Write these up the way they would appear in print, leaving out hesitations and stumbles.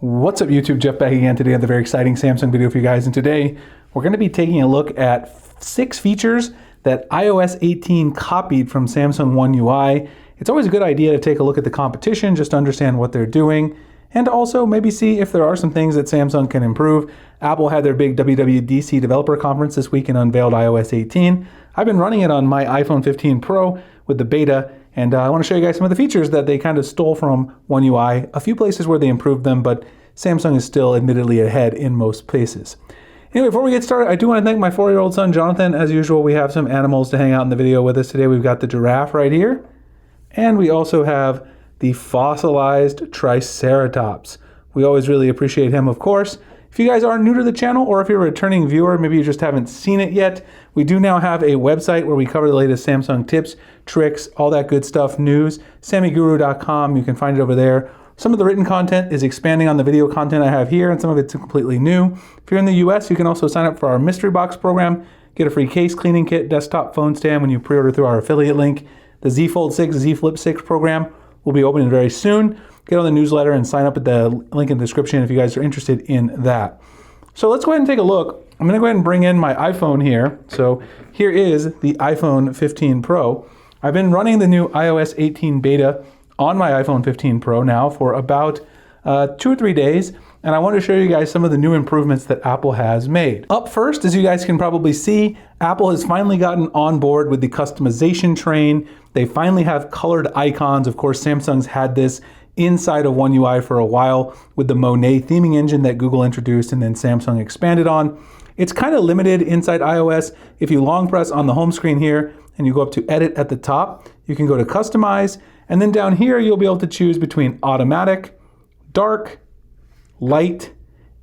What's up YouTube, Jeff back again today with a very exciting Samsung video for you guys, and today we're going to be taking a look at 6 features that iOS 18 copied from Samsung One UI. It's always a good idea to take a look at the competition just to understand what they're doing and also maybe see if there are some things that Samsung can improve. Apple had their big WWDC developer conference this week and unveiled iOS 18. I've been running it on my iPhone 15 Pro with the beta, and I want to show you guys some of the features that they kind of stole from One UI. A few places where they improved them, but Samsung is still admittedly ahead in most places. Anyway, before we get started, I do want to thank my 4-year-old son, Jonathan. As usual, we have some animals to hang out in the video with us today. We've got the giraffe right here, and we also have the fossilized Triceratops. We always really appreciate him, of course. If you guys are new to the channel, or if you're a returning viewer, maybe you just haven't seen it yet, we do now have a website where we cover the latest Samsung tips, tricks, all that good stuff, news, sammyguru.com. You can find it over there. Some of the written content is expanding on the video content I have here, and some of it's completely new. If you're in the US, you can also sign up for our mystery box program, get a free case cleaning kit, desktop phone stand when you pre-order through our affiliate link. The Z Fold 6, Z Flip 6 program will be opening very soon. Get on the newsletter and sign up at the link in the description if you guys are interested in that. So let's go ahead and take a look. I'm going to go ahead and bring in my iPhone here. So here is the iPhone 15 Pro. I've been running the new iOS 18 beta on my iPhone 15 Pro now for about 2 or 3 days, and I want to show you guys some of the new improvements that Apple has made. Up first, as you guys can probably see, Apple has finally gotten on board with the customization train. They finally have colored icons. Of course, Samsung's had this inside of One UI for a while with the Monet theming engine that Google introduced and then Samsung expanded on. It's kind of limited inside iOS. If you long press on the home screen here and you go up to edit at the top, you can go to customize, and then down here you'll be able to choose between automatic, dark, light,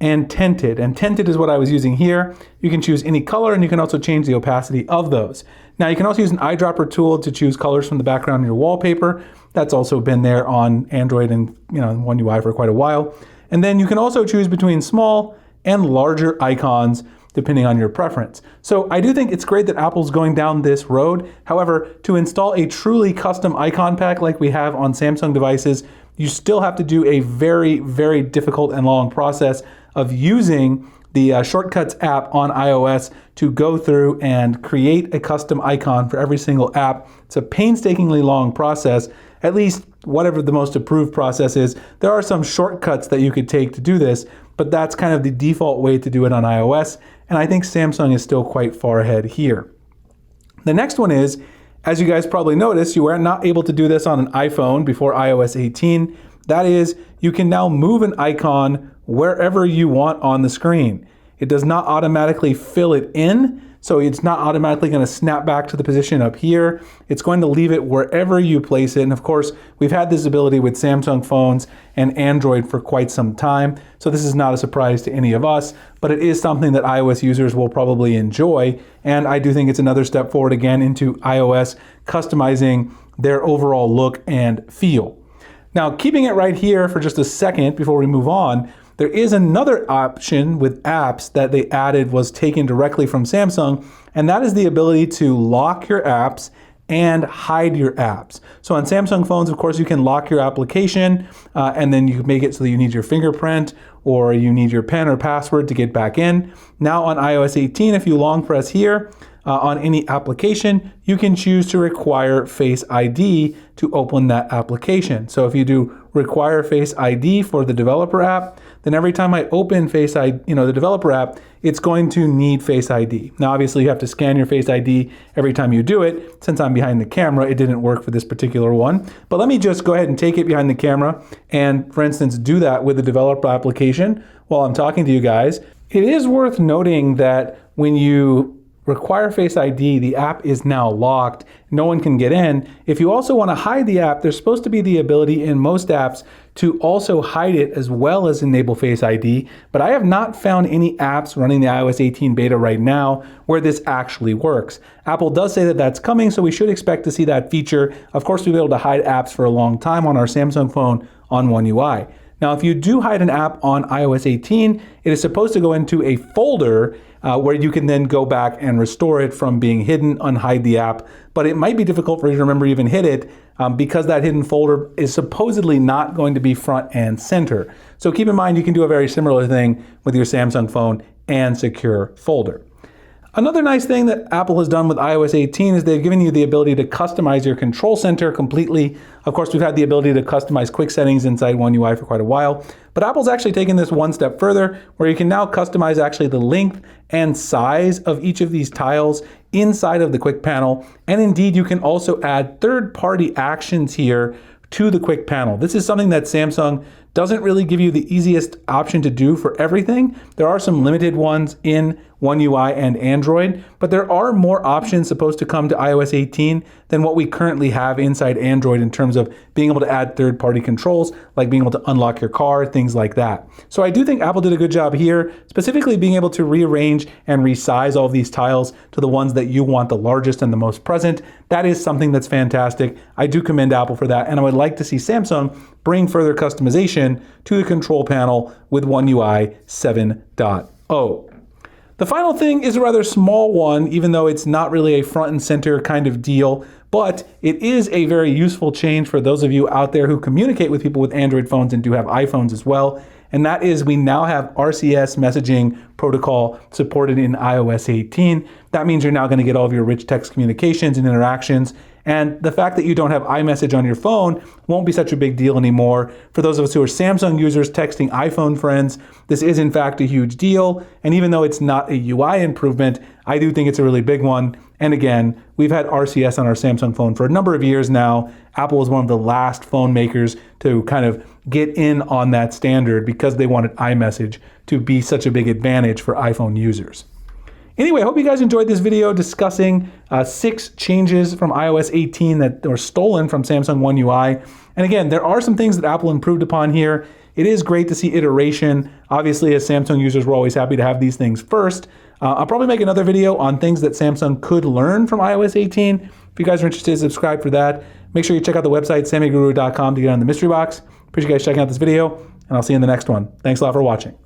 and tinted. And tinted is what I was using here. You can choose any color, and you can also change the opacity of those. Now you can also use an eyedropper tool to choose colors from the background of your wallpaper. That's also been there on Android and One UI for quite a while. And then you can also choose between small and larger icons depending on your preference. So I do think it's great that Apple's going down this road. However, to install a truly custom icon pack like we have on Samsung devices, you still have to do a very, very difficult and long process of using the Shortcuts app on iOS to go through and create a custom icon for every single app. It's a painstakingly long process, at least whatever the most approved process is. There are some shortcuts that you could take to do this, but that's kind of the default way to do it on iOS, and I think Samsung is still quite far ahead here. The next one is, as you guys probably noticed, you were not able to do this on an iPhone before iOS 18. That is, you can now move an icon wherever you want on the screen. It does not automatically fill it in, so it's not automatically going to snap back to the position up here. It's going to leave it wherever you place it. And of course, we've had this ability with Samsung phones and Android for quite some time, so this is not a surprise to any of us, but it is something that iOS users will probably enjoy. And I do think it's another step forward again into iOS customizing their overall look and feel. Now, keeping it right here for just a second before we move on, there is another option with apps that they added, was taken directly from Samsung, and that is the ability to lock your apps and hide your apps. So on Samsung phones, of course, you can lock your application and then you make it so that you need your fingerprint or you need your PIN or password to get back in. Now on iOS 18, if you long press here on any application, you can choose to require Face ID to open that application. So if you do require Face ID for the developer app, then every time I open Face ID, the developer app, it's going to need Face ID. Now, obviously, you have to scan your Face ID every time you do it. Since I'm behind the camera, it didn't work for this particular one. But let me just go ahead and take it behind the camera and, for instance, do that with the developer application while I'm talking to you guys. It is worth noting that when you require Face ID, the app is now locked. No one can get in. If you also want to hide the app, there's supposed to be the ability in most apps to also hide it as well as enable Face ID, but I have not found any apps running the iOS 18 beta right now where this actually works. Apple does say that that's coming, so we should expect to see that feature. Of course, we'll be able to hide apps for a long time on our Samsung phone on One UI. Now, if you do hide an app on iOS 18, it is supposed to go into a folder where you can then go back and restore it from being hidden, unhide the app. But it might be difficult for you to remember even hid it because that hidden folder is supposedly not going to be front and center. So keep in mind you can do a very similar thing with your Samsung phone and secure folder. Another nice thing that Apple has done with iOS 18 is they've given you the ability to customize your control center completely. Of course, we've had the ability to customize quick settings inside One UI for quite a while, but Apple's actually taken this one step further where you can now customize actually the length and size of each of these tiles inside of the quick panel. And indeed, you can also add third-party actions here to the quick panel. This is something that Samsung doesn't really give you the easiest option to do for everything. There are some limited ones in One UI and Android, but there are more options supposed to come to iOS 18 than what we currently have inside Android in terms of being able to add third-party controls, like being able to unlock your car, things like that. So I do think Apple did a good job here, specifically being able to rearrange and resize all of these tiles to the ones that you want the largest and the most present. That is something that's fantastic. I do commend Apple for that, and I would like to see Samsung bring further customization to the control panel with One UI 7.0. The final thing is a rather small one, even though it's not really a front and center kind of deal, but it is a very useful change for those of you out there who communicate with people with Android phones and do have iPhones as well. And that is we now have RCS messaging protocol supported in iOS 18. That means you're now going to get all of your rich text communications and interactions. And the fact that you don't have iMessage on your phone won't be such a big deal anymore. For those of us who are Samsung users texting iPhone friends, this is in fact a huge deal. And even though it's not a UI improvement, I do think it's a really big one. And again, we've had RCS on our Samsung phone for a number of years now. Apple was one of the last phone makers to kind of get in on that standard because they wanted iMessage to be such a big advantage for iPhone users. Anyway, I hope you guys enjoyed this video discussing 6 changes from iOS 18 that were stolen from Samsung One UI. And again, there are some things that Apple improved upon here. It is great to see iteration. Obviously, as Samsung users, we're always happy to have these things first. I'll probably make another video on things that Samsung could learn from iOS 18. If you guys are interested, subscribe for that. Make sure you check out the website, sammyguru.com, to get on the mystery box. Appreciate you guys checking out this video, and I'll see you in the next one. Thanks a lot for watching.